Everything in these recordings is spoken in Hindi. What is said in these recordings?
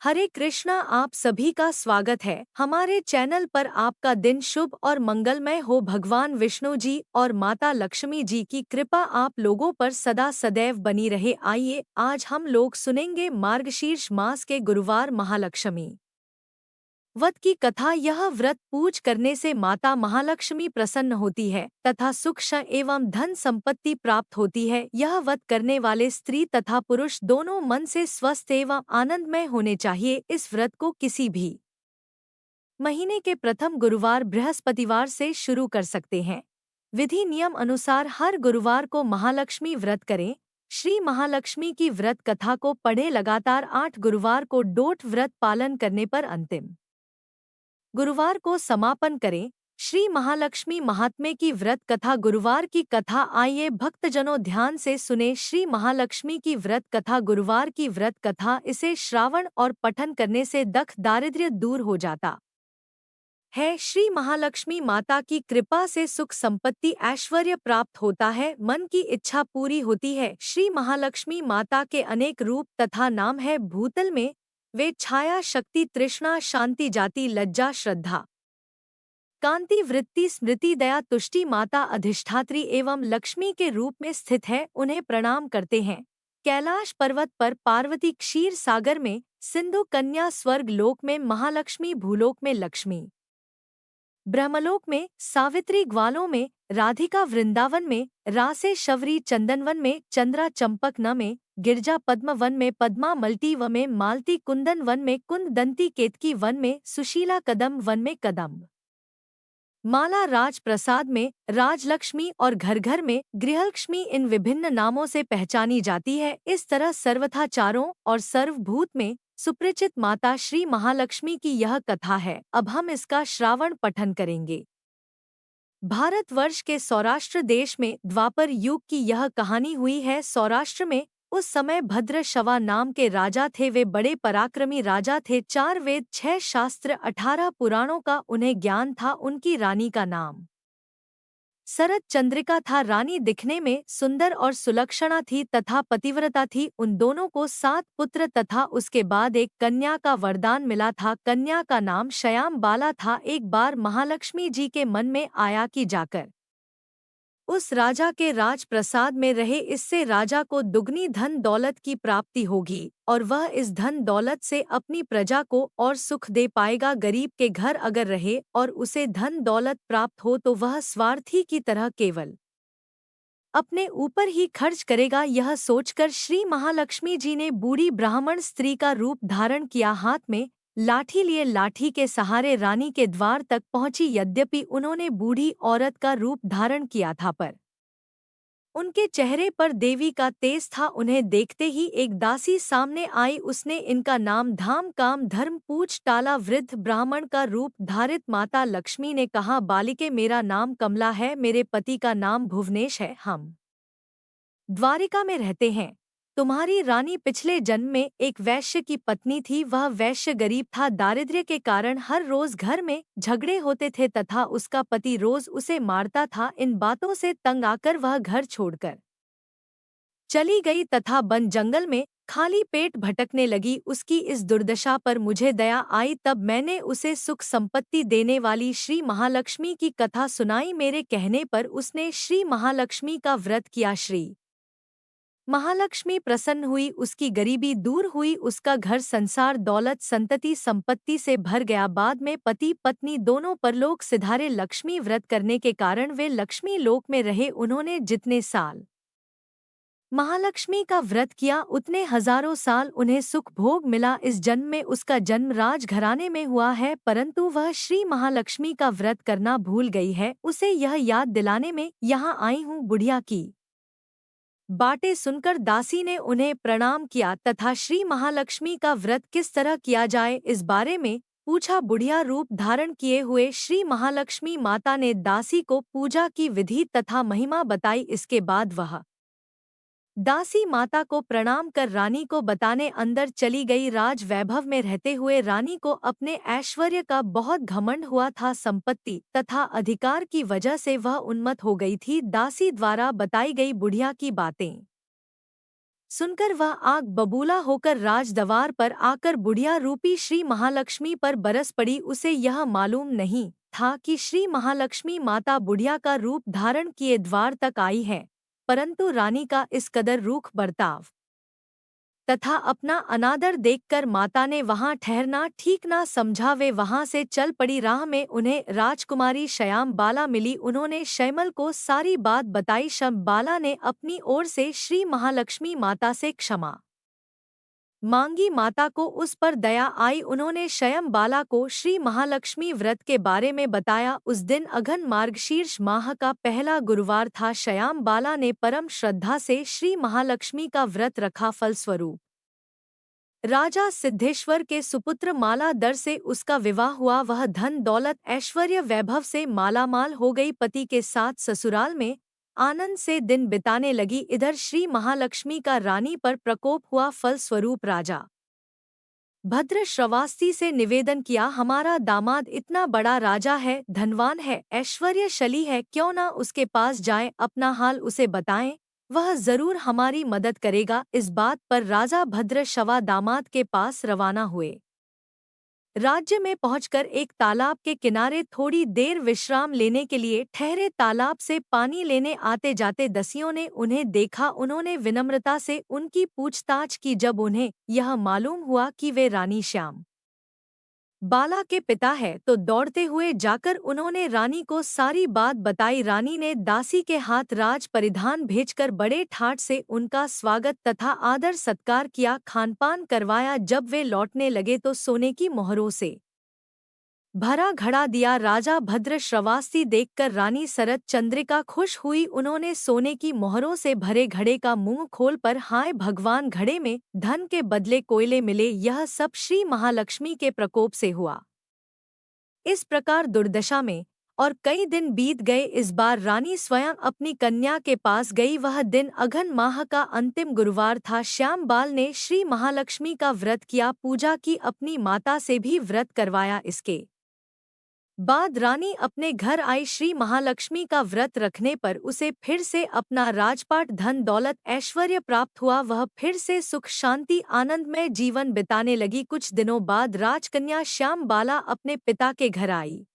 हरे कृष्णा। आप सभी का स्वागत है हमारे चैनल पर। आपका दिन शुभ और मंगलमय हो। भगवान विष्णु जी और माता लक्ष्मी जी की कृपा आप लोगों पर सदा सदैव बनी रहे। आइए आज हम लोग सुनेंगे मार्गशीर्ष मास के गुरुवार महालक्ष्मी व्रत की कथा। यह व्रत पूज करने से माता महालक्ष्मी प्रसन्न होती है तथा सुख एवं धन संपत्ति प्राप्त होती है। यह व्रत करने वाले स्त्री तथा पुरुष दोनों मन से स्वस्थ एवं आनंदमय होने चाहिए। इस व्रत को किसी भी महीने के प्रथम गुरुवार बृहस्पतिवार से शुरू कर सकते हैं। विधि नियम अनुसार हर गुरुवार को महालक्ष्मी व्रत करें। श्री महालक्ष्मी की व्रत कथा को पढ़े। लगातार 8 गुरुवार को डोट व्रत पालन करने पर अंतिम गुरुवार को समापन करें। श्री महालक्ष्मी महात्म्य की व्रत कथा। गुरुवार की कथा आइए भक्तजनों ध्यान से सुने। श्री महालक्ष्मी की व्रत कथा। गुरुवार की व्रत कथा। इसे श्रावण और पठन करने से दख दारिद्र्य दूर हो जाता है। श्री महालक्ष्मी माता की कृपा से सुख संपत्ति ऐश्वर्य प्राप्त होता है। मन की इच्छा पूरी होती है। श्री महालक्ष्मी माता के अनेक रूप तथा नाम है। भूतल में वे छाया, शक्ति, तृष्णा, शांति, जाति, लज्जा, श्रद्धा, कांति, वृत्ति, स्मृति, दया, तुष्टि माता अधिष्ठात्री एवं लक्ष्मी के रूप में स्थित है। उन्हें प्रणाम करते हैं। कैलाश पर्वत पर पार्वती, क्षीर सागर में सिंधु कन्या, स्वर्ग लोक में महालक्ष्मी, भूलोक में लक्ष्मी, ब्रह्मलोक में सावित्री, ग्वालों में राधिका, वृंदावन में रासे, शबरी, चंदनवन में चंद्रा, चंपक न में गिरजा, पद्म वन में पद्मा, मल्टी व में मालती, कुंदन वन में कुंद, दंती, केतकी वन में सुशीला, कदम वन में कदम्ब माला, राज प्रसाद में राजलक्ष्मी और घर घर में गृहलक्ष्मी इन विभिन्न नामों से पहचानी जाती है। इस तरह सर्वथा चारों और सर्वभूत में सुपरिचित माता श्री महालक्ष्मी की यह कथा है। अब हम इसका श्रावण पठन करेंगे। भारतवर्ष के सौराष्ट्र देश में द्वापर युग की यह कहानी हुई है। सौराष्ट्र में उस समय भद्रशवा नाम के राजा थे। वे बड़े पराक्रमी राजा थे। 4 वेद, 6 शास्त्र, 18 पुराणों का उन्हें ज्ञान था। उनकी रानी का नाम शरद चंद्रिका था। रानी दिखने में सुंदर और सुलक्षणा थी तथा पतिव्रता थी। उन दोनों को 7 पुत्र तथा उसके बाद एक कन्या का वरदान मिला था। कन्या का नाम श्याम बाला था। एक बार महालक्ष्मी जी के मन में आया कि जाकर उस राजा के राजप्रसाद में रहे, इससे राजा को दुगनी धन दौलत की प्राप्ति होगी और वह इस धन दौलत से अपनी प्रजा को और सुख दे पाएगा। गरीब के घर अगर रहे और उसे धन दौलत प्राप्त हो तो वह स्वार्थी की तरह केवल अपने ऊपर ही खर्च करेगा। यह सोचकर श्री महालक्ष्मी जी ने बूढ़ी ब्राह्मण स्त्री का रूप धारण किया। हाथ में लाठी लिए लाठी के सहारे रानी के द्वार तक पहुंची। यद्यपि उन्होंने बूढ़ी औरत का रूप धारण किया था पर उनके चेहरे पर देवी का तेज था। उन्हें देखते ही एक दासी सामने आई। उसने इनका नाम धाम, काम, धर्म पूछ टाला। वृद्ध ब्राह्मण का रूप धारित माता लक्ष्मी ने कहा, बालिके, मेरा नाम कमला है, मेरे पति का नाम भुवनेश है, हम द्वारिका में रहते हैं। तुम्हारी रानी पिछले जन्म में एक वैश्य की पत्नी थी। वह वैश्य गरीब था। दारिद्र्य के कारण हर रोज घर में झगड़े होते थे तथा उसका पति रोज उसे मारता था। इन बातों से तंग आकर वह घर छोड़कर चली गई तथा वन जंगल में खाली पेट भटकने लगी। उसकी इस दुर्दशा पर मुझे दया आई। तब मैंने उसे सुख संपत्ति देने वाली श्री महालक्ष्मी की कथा सुनाई। मेरे कहने पर उसने श्री महालक्ष्मी का व्रत किया। श्री महालक्ष्मी प्रसन्न हुई, उसकी गरीबी दूर हुई, उसका घर संसार दौलत संतति संपत्ति से भर गया। बाद में पति पत्नी दोनों परलोक सिधारे। लक्ष्मी व्रत करने के कारण वे लक्ष्मी लोक में रहे। उन्होंने जितने साल महालक्ष्मी का व्रत किया उतने हजारों साल उन्हें सुख भोग मिला। इस जन्म में उसका जन्म राजघराने में हुआ है, परंतु वह श्री महालक्ष्मी का व्रत करना भूल गई है। उसे यह याद दिलाने में यहाँ आई हूँ। बुढ़िया की बातें सुनकर दासी ने उन्हें प्रणाम किया तथा श्री महालक्ष्मी का व्रत किस तरह किया जाए इस बारे में पूछा। बुढ़िया रूप धारण किए हुए श्री महालक्ष्मी माता ने दासी को पूजा की विधि तथा महिमा बताई। इसके बाद वह दासी माता को प्रणाम कर रानी को बताने अंदर चली गई। राज वैभव में रहते हुए रानी को अपने ऐश्वर्य का बहुत घमंड हुआ था। संपत्ति तथा अधिकार की वजह से वह उन्मत्त हो गई थी। दासी द्वारा बताई गई बुढ़िया की बातें सुनकर वह आग बबूला होकर राजदरबार पर आकर बुढ़िया रूपी श्री महालक्ष्मी पर बरस पड़ी। उसे यह मालूम नहीं था कि श्री महालक्ष्मी माता बुढ़िया का रूप धारण किए द्वार तक आई है, परंतु रानी का इस कदर रूख बर्ताव तथा अपना अनादर देखकर माता ने वहां ठहरना ठीक ना समझा। वे वहां से चल पड़ी। राह में उन्हें राजकुमारी श्याम बाला मिली। उन्होंने शैमल को सारी बात बताई। श्याम बाला ने अपनी ओर से श्री महालक्ष्मी माता से क्षमा मांगी। माता को उस पर दया आई। उन्होंने श्याम बाला को श्री महालक्ष्मी व्रत के बारे में बताया। उस दिन अघन मार्गशीर्ष माह का पहला गुरुवार था। श्याम बाला ने परम श्रद्धा से श्री महालक्ष्मी का व्रत रखा। फलस्वरूप राजा सिद्धेश्वर के सुपुत्र मालाधर से उसका विवाह हुआ। वह धन दौलत ऐश्वर्य वैभव से मालामाल हो गई। पति के साथ ससुराल में आनंद से दिन बिताने लगी। इधर श्री महालक्ष्मी का रानी पर प्रकोप हुआ। फलस्वरूप राजा भद्र श्रवास्ती से निवेदन किया, हमारा दामाद इतना बड़ा राजा है, धनवान है, ऐश्वर्यशाली है, क्यों ना उसके पास जाएं, अपना हाल उसे बताएं, वह जरूर हमारी मदद करेगा। इस बात पर राजा भद्र श्रवा दामाद के पास रवाना हुए। राज्य में पहुंचकर एक तालाब के किनारे थोड़ी देर विश्राम लेने के लिए ठहरे। तालाब से पानी लेने आते जाते दसियों ने उन्हें देखा। उन्होंने विनम्रता से उनकी पूछताछ की। जब उन्हें यह मालूम हुआ कि वे रानी श्याम बाला के पिता है तो दौड़ते हुए जाकर उन्होंने रानी को सारी बात बताई। रानी ने दासी के हाथ राज परिधान भेजकर बड़े ठाट से उनका स्वागत तथा आदर सत्कार किया, खानपान करवाया। जब वे लौटने लगे तो सोने की मोहरों से भरा घड़ा दिया। राजा भद्र श्रवास्ती देखकर रानी शरद चंद्रिका खुश हुई। उन्होंने सोने की मोहरों से भरे घड़े का मुंह खोलकर, हाय भगवान, घड़े में धन के बदले कोयले मिले। यह सब श्री महालक्ष्मी के प्रकोप से हुआ। इस प्रकार दुर्दशा में और कई दिन बीत गए। इस बार रानी स्वयं अपनी कन्या के पास गई। वह दिन अघन माह का अंतिम गुरुवार था। श्याम बाल ने श्री महालक्ष्मी का व्रत किया, पूजा की, अपनी माता से भी व्रत करवाया। इसके बाद रानी अपने घर आई। श्री महालक्ष्मी का व्रत रखने पर उसे फिर से अपना राजपाट, धन दौलत, ऐश्वर्य प्राप्त हुआ। वह फिर से सुख शांति आनंदमय जीवन बिताने लगी। कुछ दिनों बाद राजकन्या श्याम बाला अपने पिता के घर आई।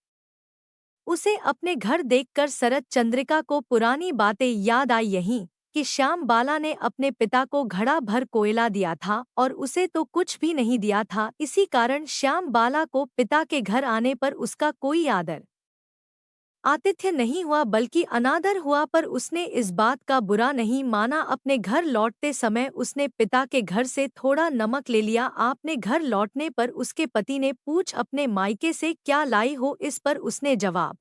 उसे अपने घर देखकर शरद चंद्रिका को पुरानी बातें याद आई। यहीं कि श्याम बाला ने अपने पिता को घड़ा भर कोयला दिया था और उसे तो कुछ भी नहीं दिया था। इसी कारण श्याम बाला को पिता के घर आने पर उसका कोई आदर आतिथ्य नहीं हुआ बल्कि अनादर हुआ। पर उसने इस बात का बुरा नहीं माना। अपने घर लौटते समय उसने पिता के घर से थोड़ा नमक ले लिया। आपने घर लौटने पर उसके पति ने पूछ, अपने मायके से क्या लाई हो? इस पर उसने जवाब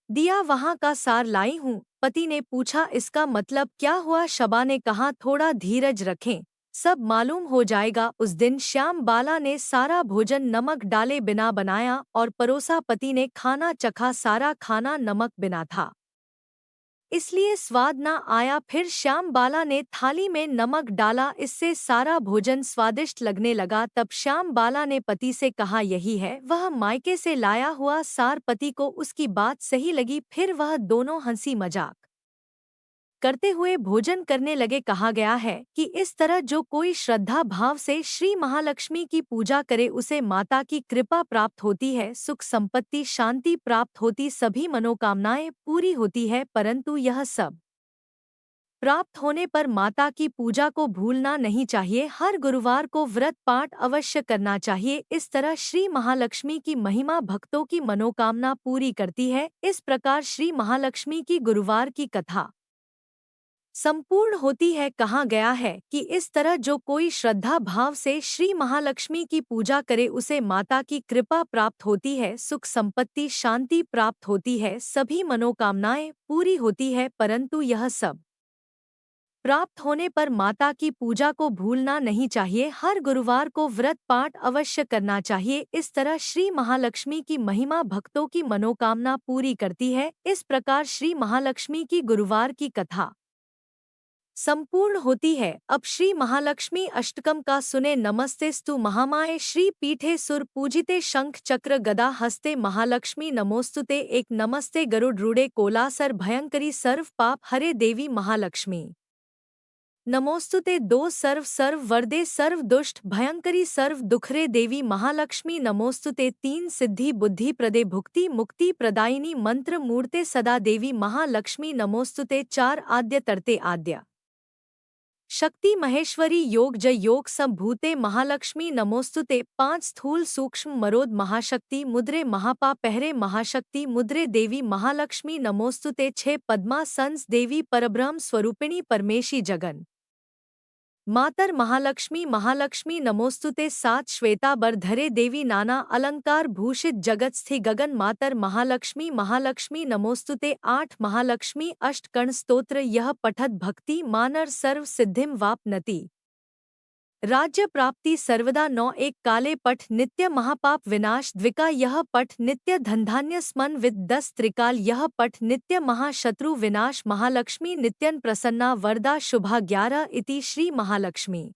दिया, वहां का सार लाई हूँ। पति ने पूछा, इसका मतलब क्या हुआ? शबा ने कहा, थोड़ा धीरज रखें, सब मालूम हो जाएगा। उस दिन श्याम बाला ने सारा भोजन नमक डाले बिना बनाया और परोसा। पति ने खाना चखा, सारा खाना नमक बिना था, इसलिए स्वाद न आया। फिर श्याम बाला ने थाली में नमक डाला, इससे सारा भोजन स्वादिष्ट लगने लगा। तब श्याम बाला ने पति से कहा, यही है वह मायके से लाया हुआ सार। पति को उसकी बात सही लगी। फिर वह दोनों हंसी मजाक करते हुए भोजन करने लगे। कहा गया है कि इस तरह जो कोई श्रद्धा भाव से श्री महालक्ष्मी की पूजा करे उसे माता की कृपा प्राप्त होती है, सुख संपत्ति शांति प्राप्त होती, सभी मनोकामनाएं पूरी होती है। परंतु यह सब प्राप्त होने पर माता की पूजा को भूलना नहीं चाहिए। हर गुरुवार को व्रत पाठ अवश्य करना चाहिए। इस तरह श्री महालक्ष्मी की महिमा भक्तों की मनोकामना पूरी करती है। इस प्रकार श्री महालक्ष्मी की गुरुवार की कथा संपूर्ण होती है। कहा गया है कि इस तरह जो कोई श्रद्धा भाव से श्री महालक्ष्मी की पूजा करे उसे माता की कृपा प्राप्त होती है, सुख संपत्ति शांति प्राप्त होती है, सभी मनोकामनाएं पूरी होती है। परंतु यह सब प्राप्त होने पर माता की पूजा को भूलना नहीं चाहिए। हर गुरुवार को व्रत पाठ अवश्य करना चाहिए। इस तरह श्री महालक्ष्मी की महिमा भक्तों की मनोकामना पूरी करती है। इस प्रकार श्री महालक्ष्मी की गुरुवार की कथा संपूर्ण होती है। अब श्री महालक्ष्मी अष्टकम का सुने। नमस्तेस्तु महामाये श्री पीठे सुर पूजिते शंख चक्र गदा हस्ते महालक्ष्मी नमोस्तुते। एक नमस्ते गरुड़ रूढ़े कोलासर भयंकरी सर्व पाप हरे देवी महालक्ष्मी। नमोस्तुते दो सर्व सर्व वरदे सर्व दुष्ट भयंकरी सर्व दुखरे देवी महालक्ष्मी नमोस्तुते तीन सिद्धि बुद्धि प्रदे भुक्ति मुक्ति प्रदायिनी मंत्र मूर्ते सदा देवी महालक्ष्मी नमोस्तुते चार आद्य तरते आद्य शक्ति महेश्वरी योग जय योग सब भूते महालक्ष्मी नमोस्तुते पांच स्थूल सूक्ष्म मरोद महाशक्ति मुद्रे महापा पहरे महाशक्ति मुद्रे देवी महालक्ष्मी नमोस्तुते छह पद्मा संस देवी परब्रह्म स्वरूपिणी परमेशी जगन मातर महालक्ष्मी महालक्ष्मी नमोस्तुते सात श्वेताबर धरे देवी नाना अलंकार भूषित जगत स्थि गगन मातर महालक्ष्मी महालक्ष्मी नमोस्तुते आठ महालक्ष्मी अष्टकण स्तोत्र यह पठत भक्ति मानर सर्व सिद्धिम वापनति राज्य प्राप्ति सर्वदा नौ एक काले पठ नित्य महापाप विनाश द्विका यह पठ नित्य धनधान्य स्मन विद दस त्रिकाल यह पठ नित्य महाशत्रु विनाश महालक्ष्मी नित्यन प्रसन्ना वरदा शुभा 11 इति श्री महालक्ष्मी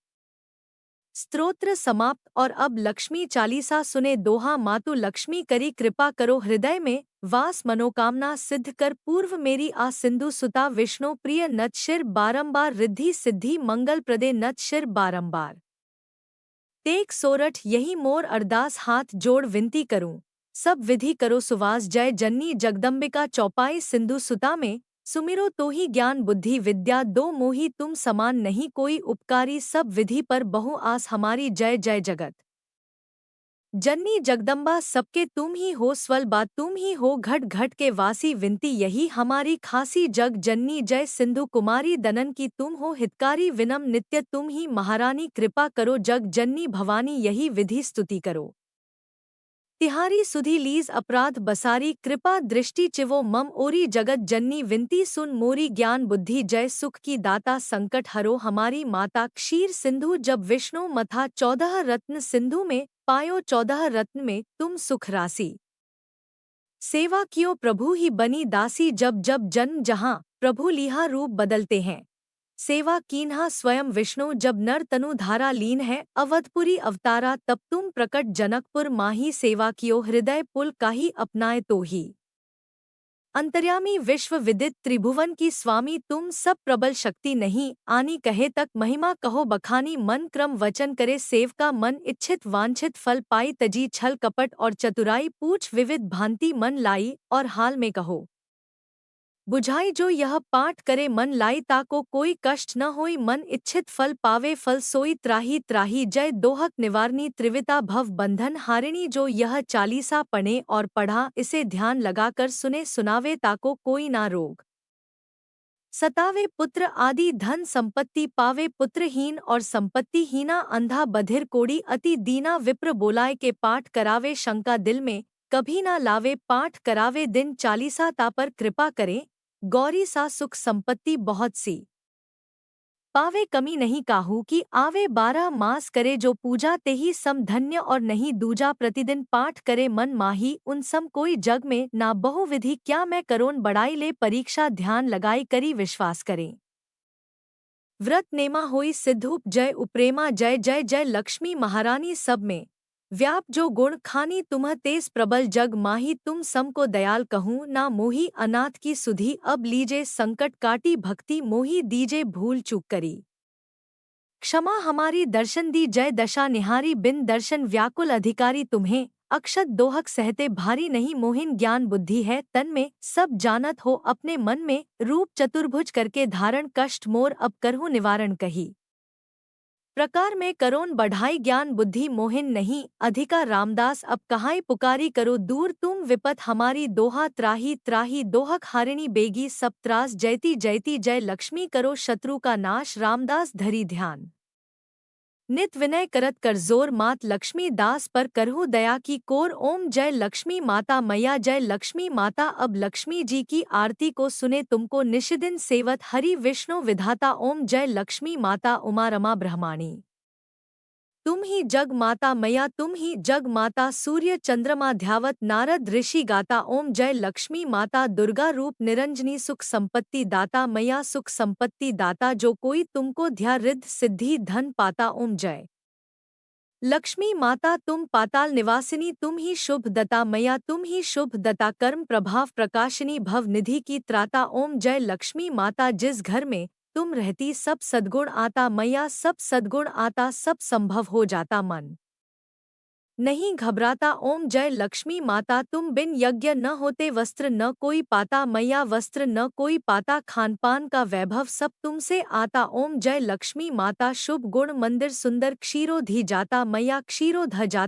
स्तोत्र समाप्त। और अब लक्ष्मी चालीसा सुने दोहा मातु लक्ष्मी करी कृपा करो हृदय में वास मनोकामना सिद्ध कर पूर्व मेरी आ सिंधु सुता विष्णु प्रिय नत शिर बारंबार रिद्धि सिद्धि मंगल प्रदे नत शिर बारंबार तेक सोरठ यही मोर अरदास हाथ जोड़ विनती करूं सब विधि करो सुवास जय जननी जगदम्बिका चौपाई सिंधु सुता में सुमिरो तो ही ज्ञान बुद्धि विद्या दो मोही तुम समान नहीं कोई उपकारी सब विधि पर बहु आस हमारी जय जय जगत जननी जगदम्बा सबके तुम ही हो स्वल बात तुम ही हो घट घट के वासी विनती यही हमारी खासी जग जननी जय सिंधु कुमारी दनन की तुम हो हितकारी विनम नित्य तुम ही महारानी कृपा करो जग जननी भवानी यही विधि स्तुति करो तिहारी सुधी लीज अपराध बसारी कृपा दृष्टि चिवो मम ओरी जगत जननी विनती सुन मोरी ज्ञान बुद्धि जय सुख की दाता संकट हरो हमारी माता क्षीर सिंधु जब विष्णु मथा 14 रत्न सिंधु में पायो 14 रत्न में तुम सुख राशि सेवा कियो प्रभु ही बनी दासी जब जब जन्म जहाँ प्रभु लिहा रूप बदलते हैं सेवा कीन्हा स्वयं विष्णु जब नर तनु धारा लीन है अवधपुरी अवतारा तब तुम प्रकट जनकपुर माही सेवा कियो हृदय पुल काहि अपनाए तो ही अंतर्यामी विश्व विदित त्रिभुवन की स्वामी तुम सब प्रबल शक्ति नहीं आनी कहे तक महिमा कहो बखानी मन क्रम वचन करे सेवका मन इच्छित वांछित फल पाई तजी छल कपट और चतुराई पूछ विविध भांति मन लाई और हाल में कहो बुझाई जो यह पाठ करे मन लाई ताको कोई कष्ट न होई मन इच्छित फल पावे फल सोई त्राही त्राही जय दोहक निवारणी त्रिविता भव बंधन हारिणी जो यह चालीसा पढ़े और पढ़ा इसे ध्यान लगाकर सुने सुनावे ताको कोई ना रोग सतावे पुत्र आदि धन संपत्ति पावे पुत्रहीन और संपत्तिहीना अंधा बधिर कोड़ी अति दीना विप्र बोलाए के पाठ करावे शंका दिल में कभी ना लावे पाठ करावे दिन चालीसा ता पर कृपा करे गौरी सा सुख संपत्ति बहुत सी पावे कमी नहीं काहू कि आवे 12 मास करे जो पूजा ते ही सम धन्य और नहीं दूजा प्रतिदिन पाठ करे मन माही उन सम कोई जग में ना बहुविधि क्या मैं करोन बड़ाई ले परीक्षा ध्यान लगाई करी विश्वास करें व्रत नेमा होई सिद्धूप जय उप्रेमा जय जय जय लक्ष्मी महारानी सब में व्याप जो गुण खानी तुम्ह तेज प्रबल जग माही तुम सम को दयाल कहूँ ना मोही अनाथ की सुधी अब लीजे संकट काटी भक्ति मोही दीजे भूल चूक करी क्षमा हमारी दर्शन दी जय दशा निहारी बिन दर्शन व्याकुल अधिकारी तुम्हें अक्षत दोहक सहते भारी नहीं मोहिन ज्ञान बुद्धि है तन में सब जानत हो अपने मन में रूप चतुर्भुज करके धारण कष्ट मोर अब करहु निवारण कही प्रकार में करोन बढ़ाई ज्ञान बुद्धि मोहिन नहीं अधिका रामदास अब कहाई पुकारी करो दूर तुम विपत हमारी दोहा त्राही त्राही दोहक हारिणी बेगी सब त्रास जयती जयती जय लक्ष्मी करो शत्रु का नाश रामदास धरी ध्यान नित विनय करत कर जोर मात लक्ष्मी दास पर करहु दया की कोर ओम जय लक्ष्मी माता मैया जय लक्ष्मी माता अब लक्ष्मी जी की आरती को सुने तुमको निशिदिन सेवत हरि विष्णु विधाता ओम जय लक्ष्मी माता उमा रमा ब्रह्माणी तुम ही जग माता मैया तुम ही जग माता सूर्य चंद्रमा ध्यावत नारद ऋषि गाता ओम जय लक्ष्मी माता दुर्गा रूप निरंजनी सुख संपत्ति दाता मैया सुख संपत्ति दाता जो कोई तुमको ध्या रिद्ध सिद्धि धन पाता ओम जय लक्ष्मी माता तुम पाताल निवासिनी तुम ही शुभ दता मैया तुम ही शुभ दता कर्म प्रभाव प्रकाशिनी भव निधि की त्राता ओम जय लक्ष्मी माता जिस घर में तुम रहती सब सद्गुण आता मैया सब सद्गुण आता सब संभव हो जाता मन नहीं घबराता ओम जय लक्ष्मी माता तुम बिन यज्ञ न होते वस्त्र न कोई पाता मैया वस्त्र न कोई पाता खान पान का वैभव सब तुमसे आता ओम जय लक्ष्मी माता शुभ गुण मंदिर सुंदर क्षीरोधी जाता मैया क्षीरोध जाता